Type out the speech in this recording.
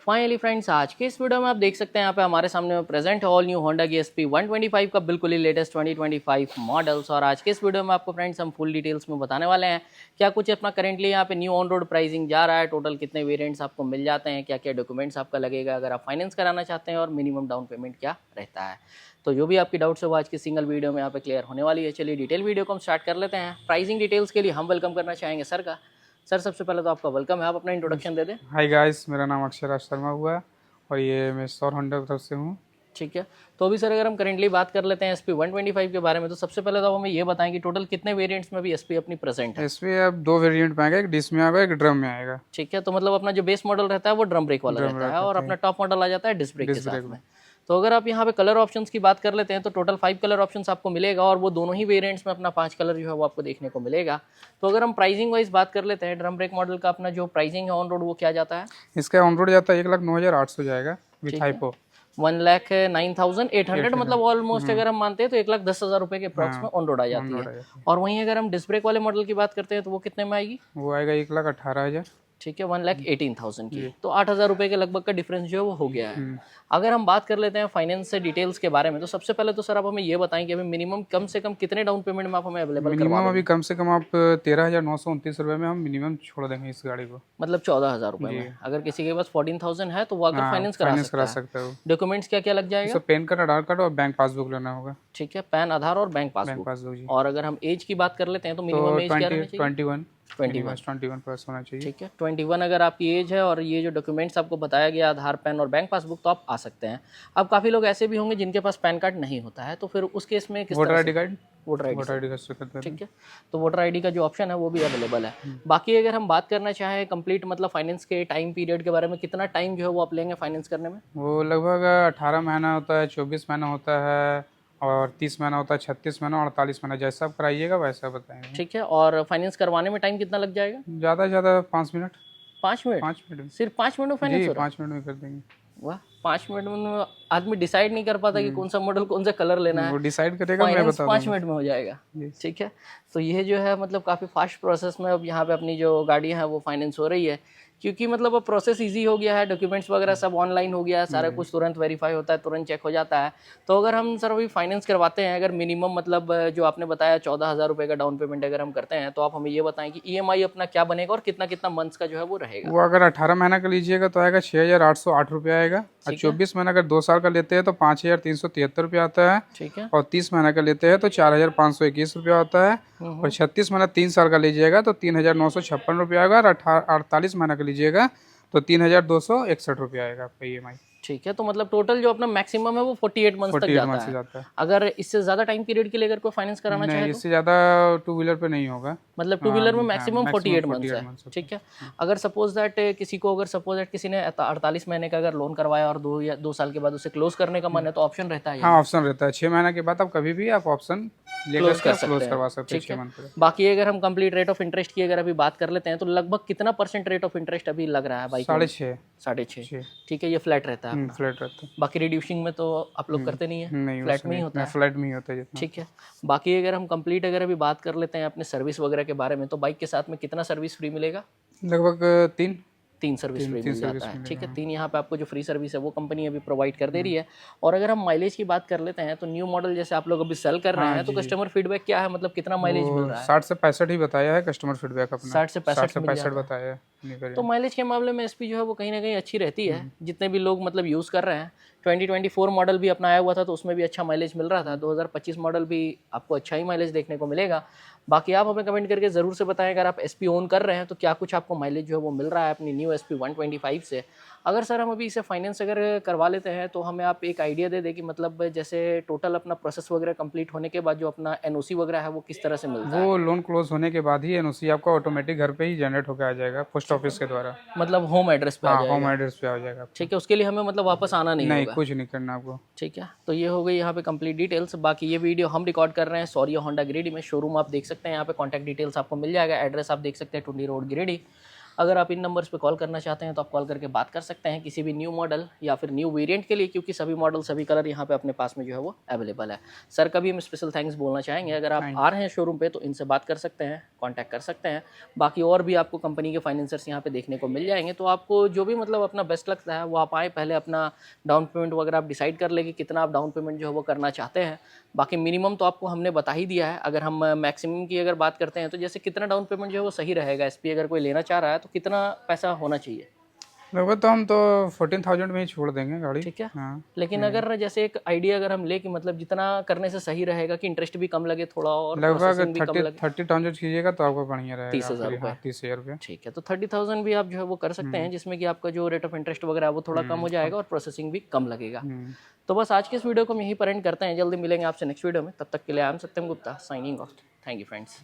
Finally friends, आज के इस वीडियो में आप देख सकते हैं यहाँ पे हमारे सामने में प्रेजेंट है ऑल न्यू होंडा की SP 125 का बिल्कुल ही लेटेस्ट 2025 मॉडल्स। और आज के इस वीडियो में आपको फ्रेंड्स हम फुल डिटेल्स में बताने वाले हैं क्या कुछ अपना करेंटली यहाँ पे न्यू ऑन रोड प्राइसिंग जा रहा है, टोटल कितने वेरिएंट्स आपको मिल जाते हैं, क्या क्या डॉक्यूमेंट्स आपका लगेगा अगर आप फाइनेंस कराना चाहते हैं, और मिनिमम डाउन पेमेंट क्या रहता है। तो जो भी आपकी डाउट्स है वो आज की सिंगल वीडियो में यहाँ पे क्लियर होने वाली है। चलिए डिटेल वीडियो को हम स्टार्ट कर लेते हैं। प्राइसिंग डिटेल्स के लिए हम वेलकम करना चाहेंगे सर का। सर सबसे पहले तो आपका वेलकम है, आप अपना इंट्रोडक्शन दे दें। हाय गाइस, मेरा नाम अक्षराज शर्मा हुआ है और ये मैं सौर होंडा की तरफ से हूँ। ठीक है, तो अभी सर अगर हम करेंटली बात कर लेते हैं SP 125 के बारे में, तो सबसे पहले तो आप हमें ये बताएं कि टोटल कितने वेरिएंट्स में भी SP अपनी प्रेजेंट है। इसमें अब दो वेरिएंट में आएगा, एक डिस्क में आएगा, एक ड्रम में आएगा। ठीक है, तो मतलब अपना जो बेस मॉडल रहता है वो ड्रम ब्रेक वाला रहता है और अपना टॉप मॉडल आ जाता है डिस्क ब्रेक के साथ में। तो अगर आप यहाँ पे कलर ऑप्शंस की बात कर लेते हैं तो टोटल 5 कलर ऑप्शंस आपको मिलेगा और वो दोनों ही वेरिएंट्स में अपना 5 कलर जो है वो आपको देखने को मिलेगा। तो अगर हम प्राइसिंग वाइज बात कर लेते हैं, ड्रम ब्रेक मॉडल का अपना जो प्राइसिंग है ऑन रोड वो क्या जाता है। इसका ऑन रोड जाता है 1,09,800 जाएगा विथ हाइपो। 1,09,800 मतलब ऑलमोस्ट अगर हम मानते हैं तो 1,10,000 रुपए के अप्रॉक्स में ऑन रोड आ जाती है। और वहीं अगर हम डिस्क ब्रेक वाले मॉडल की बात करते हैं तो वो कितने में आएगी। वो आएगा 1,18,000। ठीक है, 1,18,000 की, तो 8,000 रुपए के लगभग का डिफरेंस जो है वो हो गया है। अगर हम बात कर लेते हैं फाइनेंस से डिटेल्स के बारे में, तो सबसे पहले तो सर आप हमें ये बताएं कि अभी मिनिमम कम से कम कितने डाउन पेमेंट में आप हमें अवेलेबल करवा मिनिमम अभी कम से कम आप 13,929 रुपये में हम मिनिमम छोड़ देंगे इस गाड़ी को, मतलब 14,000 रुपए में। अगर किसी के पास 14,000 है तो वो आकर फाइनेंस करा सकता है। डॉक्यूमेंट्स क्या क्या लग जाएगा। पैन कार्ड, आधार कार्ड और बैंक पासबुक लेना होगा। ठीक है, पैन, आधार और बैंक पासबुक। और अगर हम एज की बात कर लेते हैं तो मिनिमम एज क्या रहना चाहिए। 21 प्लस होना चाहिए। ठीक है, 21 अगर आपकी एज है और ये जो डॉक्यूमेंट्स आपको बताया गया आधार, पैन और बैंक पासबुक, तो आप आ सकते हैं। अब काफ़ी लोग ऐसे भी होंगे जिनके पास पैन कार्ड नहीं होता है, तो फिर उस केस में किस voter I D card, voter I D. ठीक है, तो वोटर आईडी का जो ऑप्शन है वो भी अवेलेबल है। बाकी अगर हम बात करना चाहें कंप्लीट मतलब फाइनेंस के टाइम पीरियड के बारे में, कितना टाइम जो है वो आप लेंगे फाइनेंस करने में। वो लगभग 18 महीना होता है, 24 महीना होता है और 30 महीना होता है, 36 महीना और 48 महीना, जैसा आप कराइएगा वैसा बताएंगे। ठीक है, और फाइनेंस करवाने में टाइम कितना लग जाएगा। ज़्यादा से ज़्यादा 5 मिनट। 5 मिनट? 5 मिनट, सिर्फ 5 मिनट में फाइनेंस हो रहा है। 5 मिनट में कर देंगे। वाह, 5 मिनट में आदमी डिसाइड नहीं कर पाता कि कौन सा मॉडल कौन सा कलर लेना है, वो डिसाइड करेगा, मैं फाइनेंस बता 5 मिनट में हो जाएगा। ठीक है, तो ये जो है मतलब काफ़ी फास्ट प्रोसेस में अब यहाँ पे अपनी जो गाड़ी है वो फाइनेंस हो रही है, क्योंकि मतलब अब प्रोसेस इजी हो गया है, डॉक्यूमेंट्स वगैरह सब ऑनलाइन हो गया है, सारा कुछ तुरंत वेरीफाई होता है, तुरंत चेक हो जाता है। तो अगर हम सर अभी फाइनेंस करवाते हैं, अगर मिनिमम मतलब जो आपने बताया 14,000 रुपये का डाउन पेमेंट अगर हम करते हैं, तो आप हमें ये बताएं कि EMI अपना क्या बनेगा और कितना कितना मंथ्स का जो है वो रहेगा। वो अगर 18 महीना का लीजिएगा तो आएगा 6,808 रुपये आएगा, और 24 महीना अगर 2 साल का लेते हैं तो 5,373 रुपये आता है। ठीक है, और 30 महीना का लेते हैं तो 4,521 रुपये आता है। और 36 महीना 3 साल का लीजिएगा तो 3,956 रुपये आएगा। और 48 महीना का लीजिएगा तो 3,261 रुपये आएगा आपका EMI। ठीक है, तो मतलब टोटल जो अपना मैक्सिमम है वो 48 मंथ तक जाता है। अगर इससे ज्यादा टाइम पीरियड के लिए अगर कोई फाइनेंस कराना चाहे तो इससे ज्यादा टू व्हीलर पे नहीं होगा, मतलब टू व्हीलर में मैक्सिमम 48 मंथ्स है। ठीक है, अगर सपोज दैट किसी ने 48 महीने का अगर लोन करवाया और 2 साल के बाद उसे क्लोज करने का मन है तो ऑप्शन रहता है। हाँ, ऑप्शन रहता है 6 महीना के बाद आप कभी भी आप ऑप्शन क्लोज करवा सकते हैं। बाकी अगर हम कंप्लीट रेट ऑफ इंटरेस्ट की अगर अभी बात कर लेते हैं तो लगभग कितना % रेट ऑफ इंटरेस्ट अभी लग रहा है बाइक। 6.5। ठीक है, ये फ्लैट रहता है। फ्लैट रहता है। बाकी रिड्यूसिंग में तो आप लोग करते नहीं है, फ्लैट में ही होता है। फ्लैट में ही होता है। ठीक है, बाकी अगर हम कंप्लीट अगर अभी बात कर लेते हैं अपने सर्विस वगैरह के बारे में, तो बाइक के साथ में कितना सर्विस फ्री मिलेगा। लगभग 3 सर्विस फ्री मिल जाता है। ठीक है, 3 यहाँ पे आपको जो फ्री सर्विस है वो कंपनी अभी प्रोवाइड कर दे रही है। और अगर हम माइलेज की बात कर लेते हैं तो न्यू मॉडल जैसे आप लोग अभी सेल कर रहे हैं, तो कस्टमर फीडबैक क्या है, मतलब कितना माइलेज मिल रहा है। 60 से 65 ही बताया है कस्टमर फीडबैक अपना। 60 से 65 बताया है। तो माइलेज के मामले में SP जो है वो कहीं ना कहीं अच्छी रहती है, जितने भी लोग मतलब यूज़ कर रहे हैं। 2024 मॉडल भी अपना आया हुआ था तो उसमें भी अच्छा माइलेज मिल रहा था। 2025 मॉडल भी आपको अच्छा ही माइलेज देखने को मिलेगा। बाकी आप हमें कमेंट करके ज़रूर से बताएं अगर आप SP ओन कर रहे हैं तो क्या कुछ आपको माइलेज जो है वो मिल रहा है अपनी न्यू SP 125 से। अगर सर हम अभी इसे फाइनेंस अगर करवा लेते हैं तो हमें आप एक आइडिया दे दें कि मतलब जैसे टोटल अपना प्रोसेस वगैरह कंप्लीट होने के बाद जो अपना NOC वगैरह है वो किस तरह से मिलता है। वो लोन क्लोज होने के बाद ही NOC आपका ऑटोमेटिक घर पे ही जनरेट होकर आ जाएगा पोस्ट ऑफिस के द्वारा, मतलब होम एड्रेस पे आ जाएगा। होम एड्रेस पे आ जाएगा। ठीक है, उसके लिए हमें मतलब वापस आना नहीं होगा। कुछ नहीं करना आपको। ठीक है, तो ये हो गई यहाँ पे कंप्लीट डिटेल्स। बाकी ये वीडियो हम रिकॉर्ड कर रहे हैं सौर्या होंडा गिरिडीह में, शोरूम आप देख सकते हैं, यहाँ पे कॉन्टैक्ट डिटेल्स आपको मिल जाएगा। एड्रेस आप देख सकते हैं टुंडी रोड गिरिडीह। अगर आप इन नंबर्स पे कॉल करना चाहते हैं तो आप कॉल करके बात कर सकते हैं किसी भी न्यू मॉडल या फिर न्यू वेरिएंट के लिए, क्योंकि सभी मॉडल सभी कलर यहाँ पे अपने पास में जो है वो अवेलेबल है। सर का भी हम स्पेशल थैंक्स बोलना चाहेंगे। अगर आप आ रहे हैं शोरूम पे तो इनसे बात कर सकते हैं, कॉन्टैक्ट कर सकते हैं। बाकी और भी आपको कंपनी के फाइनेंसर्स यहाँ पे देखने को मिल जाएंगे, तो आपको जो भी मतलब अपना बेस्ट लगता है वो आप आए, पहले अपना डाउन पेमेंट वगैरह आप डिसाइड कर लें कि कितना आप डाउन पेमेंट जो है वो करना चाहते हैं। बाकी मिनिमम तो आपको हमने बता ही दिया है। अगर हम मैक्सिमम की अगर बात करते हैं तो जैसे कितना डाउन पेमेंट जो है वो सही रहेगा, एसपी अगर कोई लेना चाह रहा है तो कितना पैसा होना चाहिए? लगभग तो हम तो 14,000 में ही छोड़ देंगे गाड़ी। ठीक है। हाँ। लेकिन अगर जैसे एक आइडिया अगर हम ले कि मतलब जितना करने से सही रहेगा कि इंटरेस्ट भी कम लगे थोड़ा और लगभग प्रोसेसिंग भी कम लगे। 30,000 कीजिएगा तो आपको बढ़िया रहेगा। 30,000 रुपये। हाँ, 30,000 रुपये। ठीक है, तो 30,000 भी आप जो है वो कर सकते हैं, जिसमें कि आपका जो रेट ऑफ इंटरेस्ट वगैरह है वो थोड़ा कम हो जाएगा और प्रोसेसिंग भी कम लगेगा। तो बस आज के इस वीडियो को हम यहीं पर एंड करते हैं। जल्दी मिलेंगे आपसे नेक्स्ट वीडियो में, तब तक के लिए I am Satyam Gupta signing off. Thank you friends.